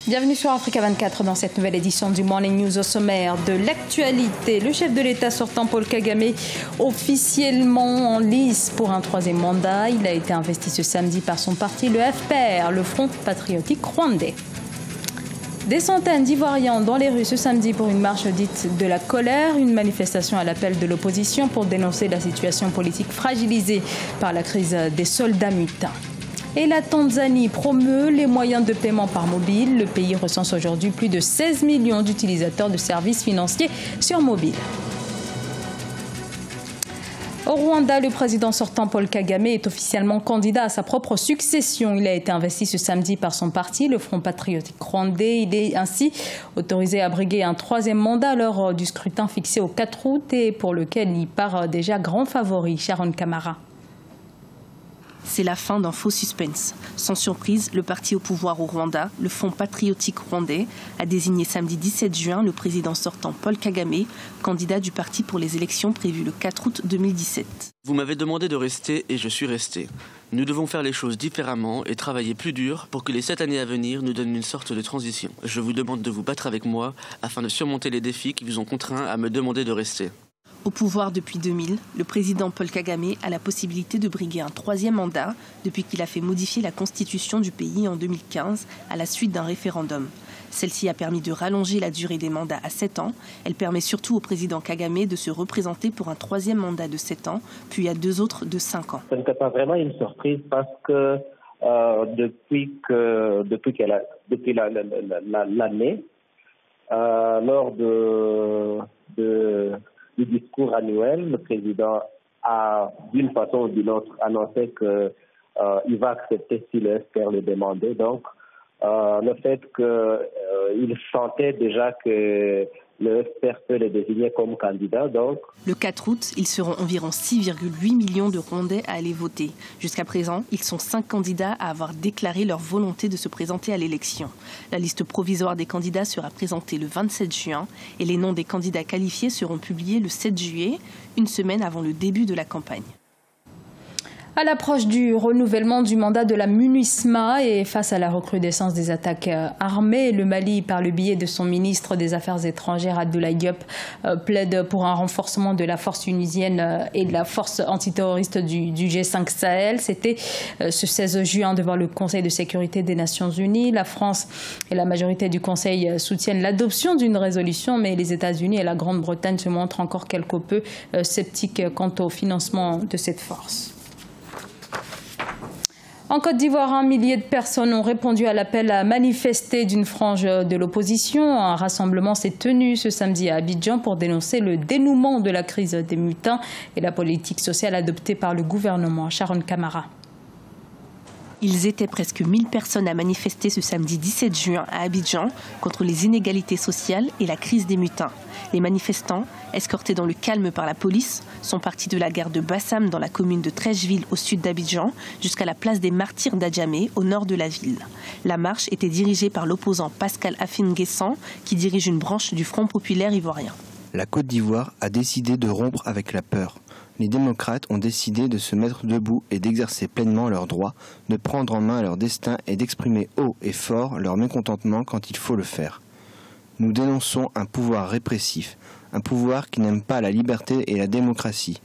Bienvenue sur Africa 24 dans cette nouvelle édition du Morning News. Au sommaire de l'actualité, le chef de l'État sortant Paul Kagame officiellement en lice pour un troisième mandat. Il a été investi ce samedi par son parti, le FPR, le Front patriotique rwandais. Des centaines d'Ivoiriens dans les rues ce samedi pour une marche dite de la colère, une manifestation à l'appel de l'opposition pour dénoncer la situation politique fragilisée par la crise des soldats mutins. Et la Tanzanie promeut les moyens de paiement par mobile. Le pays recense aujourd'hui plus de 16 millions d'utilisateurs de services financiers sur mobile. Au Rwanda, le président sortant Paul Kagame est officiellement candidat à sa propre succession. Il a été investi ce samedi par son parti, le Front patriotique rwandais. Il est ainsi autorisé à briguer un troisième mandat lors du scrutin fixé au 4 août et pour lequel il part déjà grand favori. Sharon Kamara. C'est la fin d'un faux suspense. Sans surprise, le parti au pouvoir au Rwanda, le Front patriotique rwandais, a désigné samedi 17 juin le président sortant Paul Kagame, candidat du parti pour les élections prévues le 4 août 2017. Vous m'avez demandé de rester et je suis resté. Nous devons faire les choses différemment et travailler plus dur pour que les 7 années à venir nous donnent une sorte de transition. Je vous demande de vous battre avec moi afin de surmonter les défis qui vous ont contraint à me demander de rester. Au pouvoir depuis 2000, le président Paul Kagame a la possibilité de briguer un troisième mandat depuis qu'il a fait modifier la constitution du pays en 2015 à la suite d'un référendum. Celle-ci a permis de rallonger la durée des mandats à 7 ans. Elle permet surtout au président Kagame de se représenter pour un troisième mandat de 7 ans, puis à 2 autres de 5 ans. Ce n'était pas vraiment une surprise parce que depuis l'année, lors du discours annuel, le président a, d'une façon ou d'une autre, annoncé qu'il va accepter si le FPR le demandait. Donc, le fait qu'il sentait déjà que le FPR peut le désigner comme candidat. Donc, le 4 août, ils seront environ 6,8 millions de Rwandais à aller voter. Jusqu'à présent, ils sont 5 candidats à avoir déclaré leur volonté de se présenter à l'élection. La liste provisoire des candidats sera présentée le 27 juin et les noms des candidats qualifiés seront publiés le 7 juillet, une semaine avant le début de la campagne. À l'approche du renouvellement du mandat de la MINUSMA et face à la recrudescence des attaques armées, le Mali, par le biais de son ministre des Affaires étrangères, Abdoulaye Diop, plaide pour un renforcement de la force tunisienne et de la force antiterroriste du G5 Sahel. C'était ce 16 juin devant le Conseil de sécurité des Nations Unies. La France et la majorité du Conseil soutiennent l'adoption d'une résolution, mais les États-Unis et la Grande-Bretagne se montrent encore quelque peu sceptiques quant au financement de cette force. En Côte d'Ivoire, un millier de personnes ont répondu à l'appel à manifester d'une frange de l'opposition. Un rassemblement s'est tenu ce samedi à Abidjan pour dénoncer le dénouement de la crise des mutins et la politique sociale adoptée par le gouvernement. Sharon Kamara. Ils étaient presque 1000 personnes à manifester ce samedi 17 juin à Abidjan contre les inégalités sociales et la crise des mutins. Les manifestants, escortés dans le calme par la police, sont partis de la gare de Bassam dans la commune de Trècheville au sud d'Abidjan jusqu'à la place des Martyrs d'Adjamé au nord de la ville. La marche était dirigée par l'opposant Pascal Afin-Guessan qui dirige une branche du Front populaire ivoirien. La Côte d'Ivoire a décidé de rompre avec la peur. Les démocrates ont décidé de se mettre debout et d'exercer pleinement leurs droits, de prendre en main leur destin et d'exprimer haut et fort leur mécontentement quand il faut le faire. Nous dénonçons un pouvoir répressif, un pouvoir qui n'aime pas la liberté et la démocratie.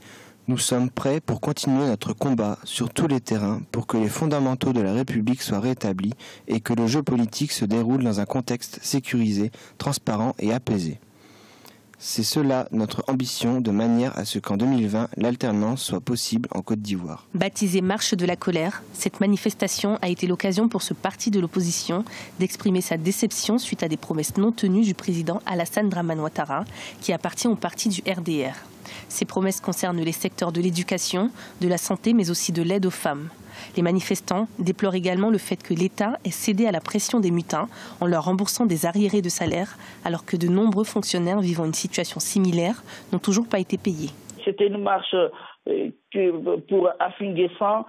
Nous sommes prêts pour continuer notre combat sur tous les terrains pour que les fondamentaux de la République soient rétablis et que le jeu politique se déroule dans un contexte sécurisé, transparent et apaisé. C'est cela notre ambition, de manière à ce qu'en 2020, l'alternance soit possible en Côte d'Ivoire. Baptisée Marche de la colère, cette manifestation a été l'occasion pour ce parti de l'opposition d'exprimer sa déception suite à des promesses non tenues du président Alassane Dramane Ouattara, qui appartient au parti du RDR. Ces promesses concernent les secteurs de l'éducation, de la santé, mais aussi de l'aide aux femmes. Les manifestants déplorent également le fait que l'État ait cédé à la pression des mutins en leur remboursant des arriérés de salaire, alors que de nombreux fonctionnaires vivant une situation similaire n'ont toujours pas été payés. C'était une marche pour Afin-Guessan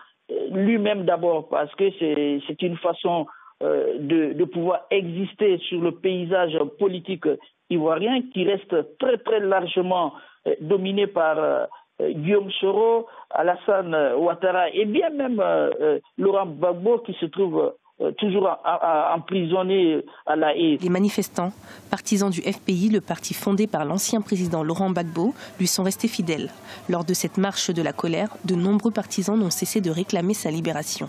lui-même d'abord, parce que c'est une façon de pouvoir exister sur le paysage politique ivoirien qui reste très très largement dominé par Guillaume Soro, Alassane Ouattara et bien même Laurent Gbagbo qui se trouve toujours emprisonnés à La Haye. Les manifestants, partisans du FPI, le parti fondé par l'ancien président Laurent Gbagbo, lui sont restés fidèles. Lors de cette marche de la colère, de nombreux partisans n'ont cessé de réclamer sa libération.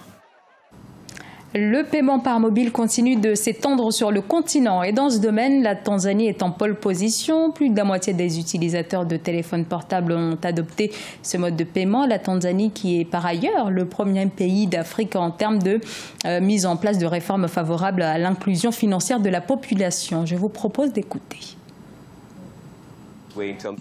Le paiement par mobile continue de s'étendre sur le continent et dans ce domaine, la Tanzanie est en pole position. Plus de la moitié des utilisateurs de téléphones portables ont adopté ce mode de paiement. La Tanzanie qui est par ailleurs le premier pays d'Afrique en termes de mise en place de réformes favorables à l'inclusion financière de la population. Je vous propose d'écouter.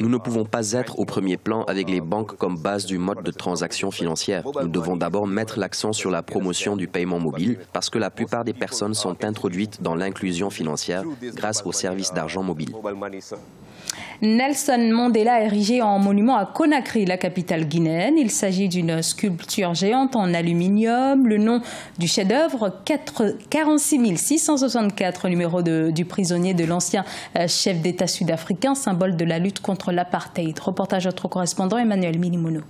Nous ne pouvons pas être au premier plan avec les banques comme base du mode de transaction financière. Nous devons d'abord mettre l'accent sur la promotion du paiement mobile parce que la plupart des personnes sont introduites dans l'inclusion financière grâce aux services d'argent mobile. Nelson Mandela érigé en monument à Conakry, la capitale guinéenne. Il s'agit d'une sculpture géante en aluminium. Le nom du chef-d'œuvre, 46 664, numéro du prisonnier de l'ancien chef d'État sud-africain, symbole de la lutte contre l'apartheid. Reportage à notre correspondant Emmanuel Minimono.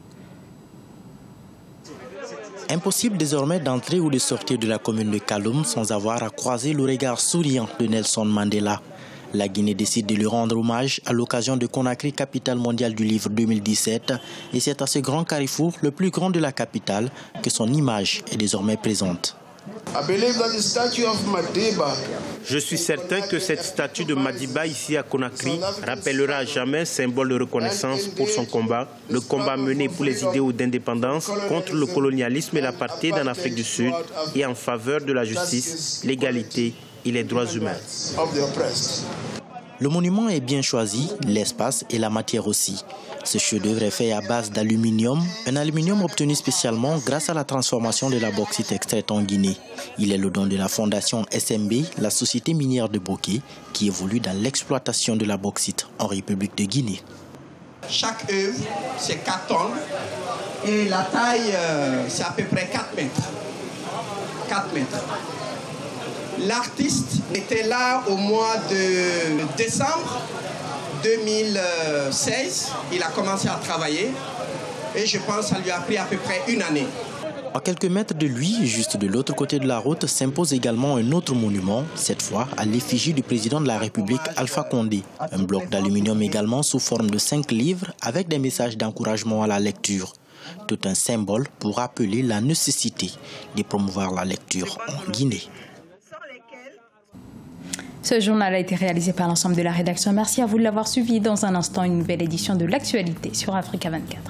Impossible désormais d'entrer ou de sortir de la commune de Kaloum sans avoir à croiser le regard souriant de Nelson Mandela. La Guinée décide de lui rendre hommage à l'occasion de Conakry, capitale mondiale du livre 2017. Et c'est à ce grand carrefour, le plus grand de la capitale, que son image est désormais présente. Je suis certain que cette statue de Madiba ici à Conakry rappellera à jamais un symbole de reconnaissance pour son combat, le combat mené pour les idéaux d'indépendance contre le colonialisme et l'apartheid en Afrique du Sud et en faveur de la justice, l'égalité et les droits humains. Le monument est bien choisi, l'espace et la matière aussi. Ce chef-d'œuvre est fait à base d'aluminium, un aluminium obtenu spécialement grâce à la transformation de la bauxite extraite en Guinée. Il est le don de la fondation SMB, la société minière de Bokeh, qui évolue dans l'exploitation de la bauxite en République de Guinée. Chaque œuvre, c'est 4 tonnes et la taille, c'est à peu près 4 mètres. 4 mètres. L'artiste était là au mois de décembre 2016. Il a commencé à travailler et je pense que ça lui a pris à peu près 1 année. À quelques mètres de lui, juste de l'autre côté de la route, s'impose également un autre monument, cette fois à l'effigie du président de la République, Alpha Condé. Un bloc d'aluminium également sous forme de 5 livres avec des messages d'encouragement à la lecture. Tout un symbole pour rappeler la nécessité de promouvoir la lecture en Guinée. Ce journal a été réalisé par l'ensemble de la rédaction. Merci à vous de l'avoir suivi. Dans un instant, une nouvelle édition de l'actualité sur Africa 24.